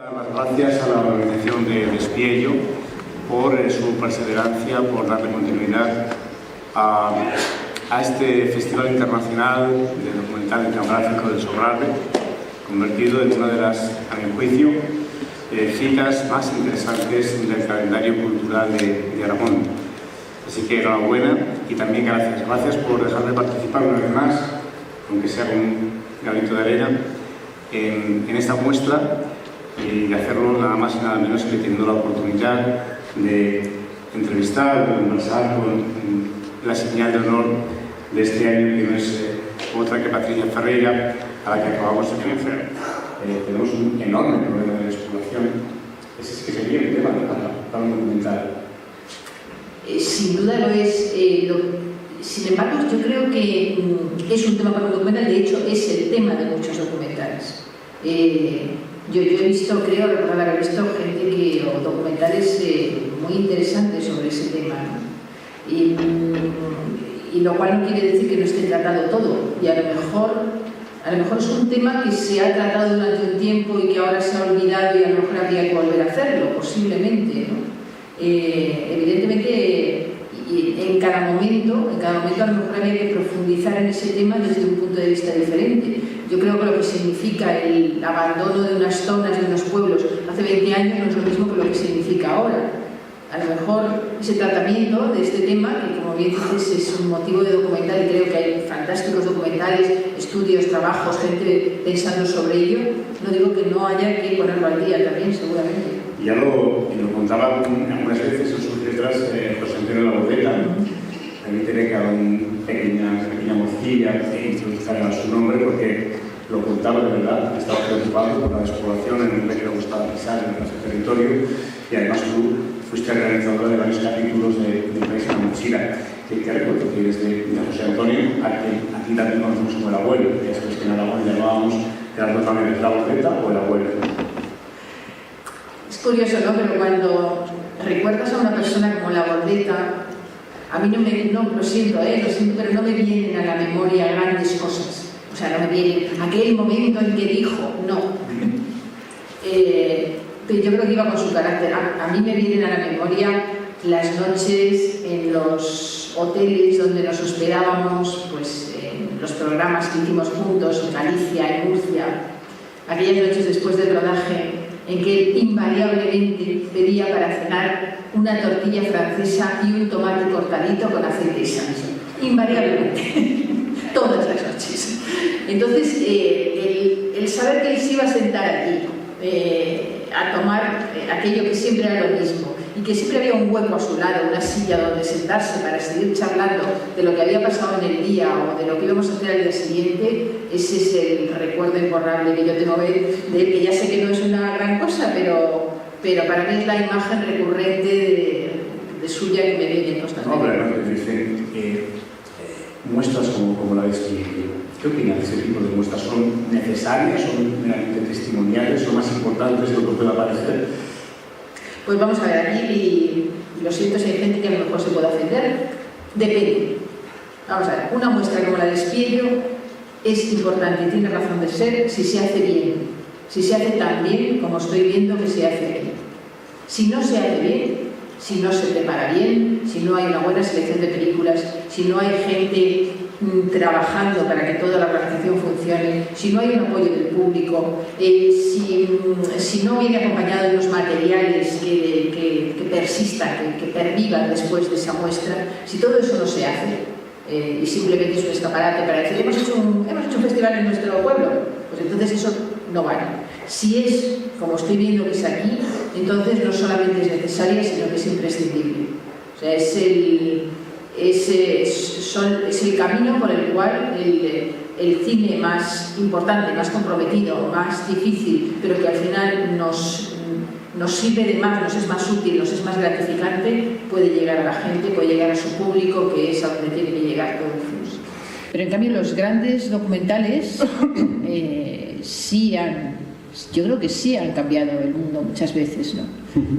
Las gracias a la organización de Despiello por su perseverancia, por darle continuidad a este Festival Internacional de Documental Etnográfico del Sobrarbe, convertido en una de las, a mi juicio, citas más interesantes del calendario cultural de Aragón. Así que enhorabuena y también gracias. Gracias por dejarme participar una vez más, aunque sea con un granito de arena, en esta muestra, y de hacerlo nada más y nada menos que teniendo la oportunidad de entrevistar, de conversar con la señal de honor de este año, que no es otra que Patricia Ferreira, a la que acabamos de conocer. Tenemos un enorme problema de despoblación. Ese es que sería el tema para un documental. Sin duda lo es. Sin embargo, yo creo que es un tema para un documental. De hecho, es el tema de muchos documentales. Yo he visto, creo recordar haber visto gente o documentales muy interesantes sobre ese tema, ¿no? Y lo cual no quiere decir que no esté tratado todo, y a lo mejor es un tema que se ha tratado durante un tiempo y que ahora se ha olvidado y a lo mejor habría que volver a hacerlo, posiblemente, ¿no? Evidentemente, en cada momento a lo mejor habría que profundizar en ese tema desde un punto de vista diferente. Yo creo que lo que significa el abandono de unas zonas, de unos pueblos, hace 20 años no es lo mismo que lo que significa ahora. A lo mejor ese tratamiento de este tema, que como bien dices es un motivo de documental, y creo que hay fantásticos documentales, estudios, trabajos, gente pensando sobre ello, no digo que no haya que ponerlo al día también, seguramente. Y ya lo contaba algunas veces en sus letras José Antonio Labordeta. Permíteme que haga una pequeña mozilla e introduzca a su nombre, porque lo contaba de verdad, estaba preocupado por la despoblación en el que le gustaba pisar en nuestro territorio, y además tú fuiste realizadora de varios capítulos de País en la Mochila, que recuerdo que desde José Antonio, a ti también conocemos como el abuelo, ya sabes que en Aragón le llamábamos Gerardo también la Labordeta o el abuelo. Es curioso, ¿no? Pero cuando recuerdas a una persona como Labordeta, a mí lo siento, pero no me vienen a la memoria grandes cosas. O sea, no me viene aquel momento en que dijo, no. Pero yo creo que iba con su carácter. A mí me vienen a la memoria las noches en los hoteles donde nos hospedábamos, pues en los programas que hicimos juntos en Galicia, en Murcia, aquellas noches después del rodaje, en que él invariablemente pedía para cenar una tortilla francesa y un tomate cortadito con aceite y salsa. Invariablemente. Todas las noches. Entonces, el saber que él se iba a sentar aquí a tomar aquello que siempre era lo mismo y que siempre había un hueco a su lado, una silla donde sentarse para seguir charlando de lo que había pasado en el día o de lo que íbamos a hacer al día siguiente, ese es el recuerdo imborrable que yo tengo de él, que ya sé que no es una gran cosa, pero para mí es la imagen recurrente de suya que me viene constantemente. No, pero dicen muestras como la de Despiello. ¿Qué opinas de ese tipo de muestras? ¿Son necesarias? ¿Son meramente testimoniales? ¿Son más importantes de lo que pueda parecer? Pues vamos a ver, aquí, y lo siento si hay gente que a lo mejor se puede ofender, depende. Vamos a ver, una muestra como la de Despiello es importante y tiene razón de ser si se hace bien, si se hace tan bien como estoy viendo que se hace aquí. Si no se hace bien, si no se prepara bien, si no hay una buena selección de películas, si no hay gente trabajando para que toda la organización funcione, si no hay un apoyo del público, si no viene acompañado de unos materiales que persistan, que pervivan después de esa muestra, si todo eso no se hace y simplemente es un escaparate para decir hemos hecho un festival en nuestro pueblo, pues entonces eso no vale. Si es como estoy viendo que es aquí, entonces no solamente es necesaria, sino que es imprescindible. O sea, es el camino por el cual el cine más importante, más comprometido, más difícil, pero que al final nos sirve de más, nos es más útil, nos es más gratificante, puede llegar a la gente, puede llegar a su público, que es a donde tiene que llegar todos. Pero en cambio los grandes documentales yo creo que sí han cambiado el mundo muchas veces, ¿no?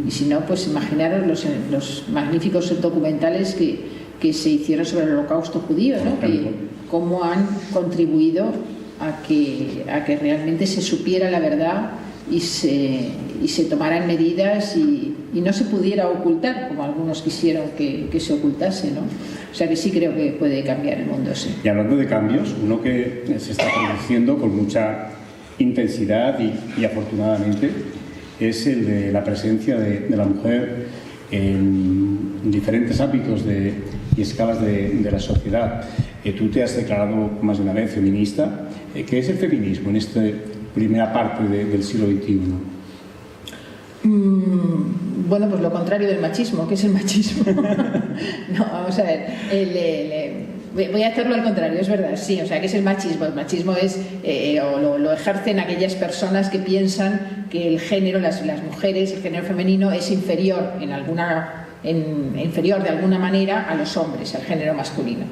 Y si no, pues imaginaros los magníficos documentales que se hicieron sobre el holocausto judío, ¿no? Cómo han contribuido a que realmente se supiera la verdad y se tomaran medidas y no se pudiera ocultar, como algunos quisieron que se ocultase, ¿no? O sea que sí creo que puede cambiar el mundo, sí. Y hablando de cambios, uno que se está produciendo con mucha intensidad y afortunadamente es el de la presencia de la mujer en diferentes ámbitos y escalas de la sociedad. Tú te has declarado más de una vez feminista. ¿Qué es el feminismo en esta primera parte del siglo XXI? Bueno, pues lo contrario del machismo. ¿Qué es el machismo? No, vamos a ver. Voy a hacerlo al contrario, es verdad, sí. O sea, ¿qué es el machismo? El machismo es, lo ejercen aquellas personas que piensan que el género, las mujeres, el género femenino es inferior inferior de alguna manera a los hombres, al género masculino.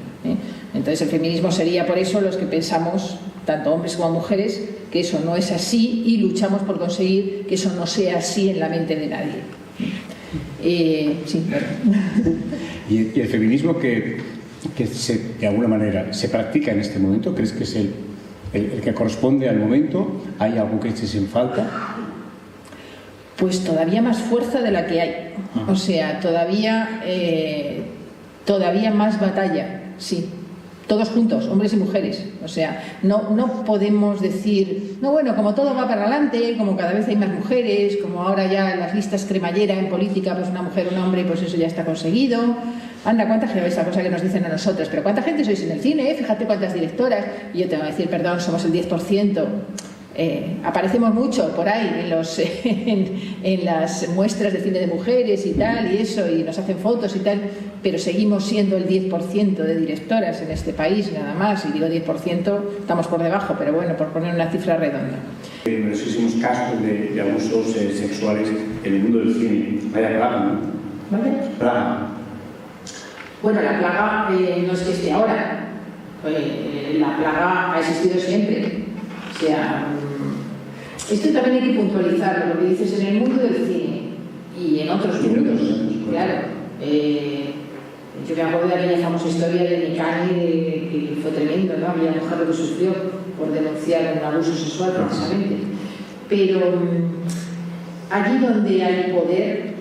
Entonces el feminismo sería por eso los que pensamos, tanto hombres como mujeres, que eso no es así y luchamos por conseguir que eso no sea así en la mente de nadie. Sí, claro. ¿Y el feminismo que de alguna manera se practica en este momento, crees que es el que corresponde al momento? ¿Hay algo que eches en falta? Pues todavía más fuerza de la que hay. O sea, todavía más batalla, sí. Todos juntos, hombres y mujeres. O sea, no podemos decir, no, bueno, como todo va para adelante, como cada vez hay más mujeres, como ahora ya en las listas cremallera en política, pues una mujer, un hombre, pues eso ya está conseguido. Anda, ¿cuánta gente? Esa cosa que nos dicen a nosotros, pero ¿cuánta gente sois en el cine? Fíjate cuántas directoras. Y yo tengo que decir, perdón, somos el 10%. Aparecemos mucho por ahí en las muestras de cine de mujeres y tal y eso, y nos hacen fotos y tal, pero seguimos siendo el 10% de directoras en este país, nada más. Y digo 10%, estamos por debajo, pero bueno, por poner una cifra redonda. Numerosos casos de abusos sexuales en el mundo del cine. Vaya plaga, ¿no? ¿Vale? Plaga. Bueno, la plaga no es que esté ahora. La plaga ha existido siempre. O sea, esto también hay que puntualizarlo, lo que dices en el mundo del cine y en otros mundos, claro. Yo me acuerdo de aquella famosa historia de Nicani, que fue tremendo, ¿no? Aquella mujer lo que sufrió por denunciar un abuso sexual precisamente. Pero allí donde hay poder,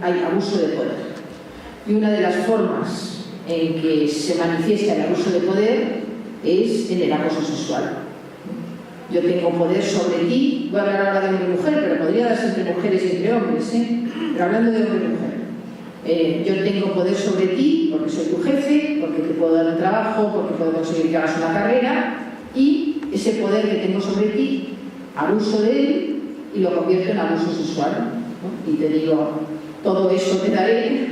hay abuso de poder. Y una de las formas en que se manifiesta el abuso de poder es en el acoso sexual. Yo tengo poder sobre ti, voy a hablar ahora de hombre y mujer, pero podría darse entre mujeres y entre hombres, pero hablando de hombre y mujer. Yo tengo poder sobre ti porque soy tu jefe, porque te puedo dar un trabajo, porque puedo conseguir que hagas una carrera, y ese poder que tengo sobre ti, abuso de él y lo convierto en abuso sexual, ¿no? Y te digo, todo eso te daré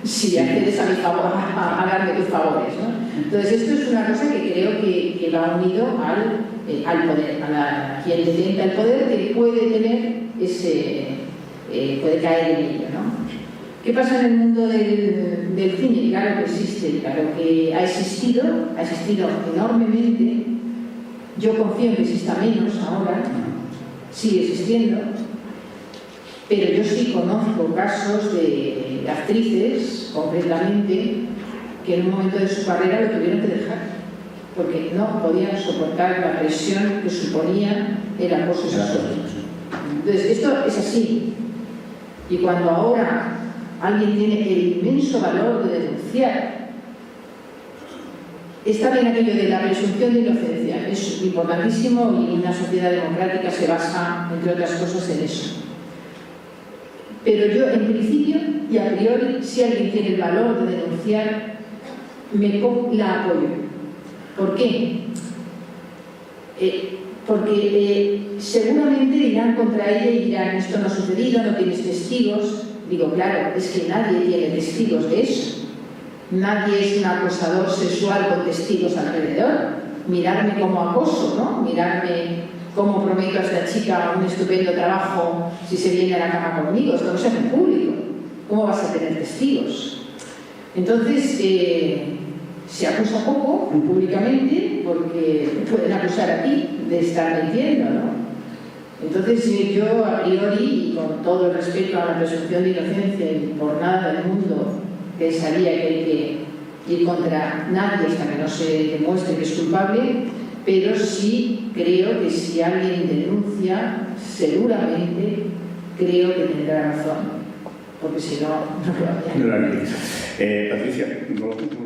si accedes a mi favor, a darme tus favores, ¿no? Entonces esto es una cosa que creo que va unido al poder, a quien detenta el poder, que puede tener puede caer en ello, ¿no? ¿Qué pasa en el mundo del cine? Claro que existe, claro que ha existido enormemente. Yo confío en que exista menos ahora, sigue existiendo, pero yo sí conozco casos de actrices, concretamente, que en un momento de su carrera lo tuvieron que dejar, porque no podían soportar la presión que suponía el acoso sexual. Entonces, esto es así. Y cuando ahora alguien tiene el inmenso valor de denunciar, está bien aquello de la presunción de inocencia, es importantísimo y una sociedad democrática se basa, entre otras cosas, en eso. Pero yo, en principio y a priori, si alguien tiene el valor de denunciar, la apoyo. ¿Por qué? Porque seguramente irán contra ella y dirán, esto no ha sucedido, no tienes testigos. Digo, claro, es que nadie tiene testigos de eso. Nadie es un acosador sexual con testigos alrededor. Mirarme como acoso, ¿no? Mirarme cómo prometo a esta chica un estupendo trabajo si se viene a la cama conmigo. Esto no se hace en público. ¿Cómo vas a tener testigos? Entonces, se acusa poco públicamente porque te pueden acusar a ti de estar mintiendo, ¿no? Entonces, yo a priori, y con todo el respeto a la presunción de inocencia y por nada del mundo pensaría que hay que ir contra nadie hasta que no se demuestre que es culpable, pero sí creo que si alguien denuncia, seguramente creo que tendrá razón, porque si no, no lo haría. Patricia, ¿no?